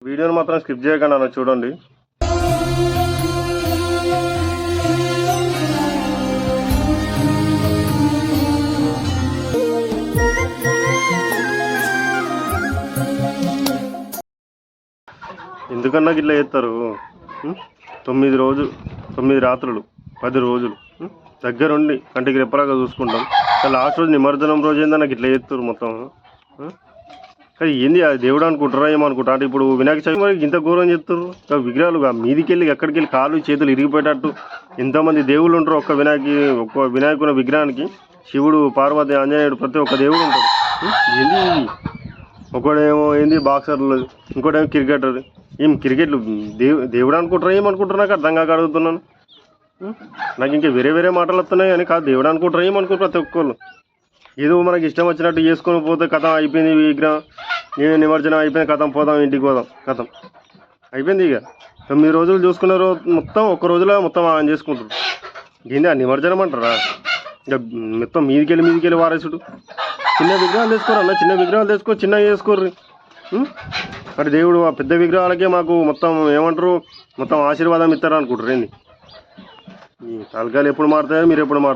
వీడియోని మాత్రం స్కిప్ చేయకండి అన్న, చూడండి. ఎందుకన్నా ఇట్లా చేస్తారు? 9 రోజులు 9 రాత్రులు 10 రోజులు దగ్గరుండి కంటికి రెప్పలాగా చూసుకుంటాం. లాస్ట్ రోజు నిమజ్జనం రోజు ఏందో నాకు ఇట్లా చేస్తారు మొత్తం. కానీ ఏంది అది దేవుడు అనుకుంటారా ఏమనుకుంటా? అంటే ఇప్పుడు వినాయక చవితి మరి ఇంత ఘోరం చేస్తారు. విగ్రహాలు మీదికి వెళ్ళి ఎక్కడికి వెళ్ళి కాళ్ళు చేతులు ఇరిగిపోయేటట్టు ఎంతోమంది దేవుళ్ళు ఉంటారు. ఒక్క వినాయకుని విగ్రహానికి శివుడు, పార్వతి, ఆంజనేయుడు ప్రతి ఒక్క దేవుడు ఉంటాడు. ఏంది ఒకడేమో ఏంది బాక్సర్లు, ఇంకోటేమో క్రికెటర్. ఏం క్రికెట్లు దేవుడు అనుకుంటారా ఏమనుకుంటారు? నాకు అర్థం కాక అడుగుతున్నాను. నాకు ఇంకా వేరే వేరే మాటలు వస్తున్నాయి కానీ కాదు దేవుడు అనుకుంటారా ఏమనుకుంటారు ప్రతి ఒక్కళ్ళు. ఏదో మనకి ఇష్టం వచ్చినట్టు చేసుకొని పోతే కథం అయిపోయింది. విగ్రహం నిమజ్జనం అయిపోయింది, కథం పోదాం ఇంటికి పోదాం, కథం అయిపోయింది. ఇక 9 రోజులు చూసుకున్న రోజు మొత్తం ఒక్క రోజులో మొత్తం ఆన్ చేసుకుంటారు. ఏంది ఆ నిమజ్జనం అంటారా? ఇక మొత్తం మీదికెళ్ళి వారేసుడు. చిన్న విగ్రహాలు తెచ్చుకోరు అన్న, చిన్న విగ్రహాలు తెచ్చుకో, చిన్నగా చేసుకోర్రి. అంటే దేవుడు ఆ పెద్ద విగ్రహాలకే మాకు మొత్తం ఏమంటారు మొత్తం ఆశీర్వాదం ఇస్తారు అనుకుంటారు. ఏంది ఈ తలకాయలు ఎప్పుడు మారుతాయో మీరు ఎప్పుడు మారుతారు?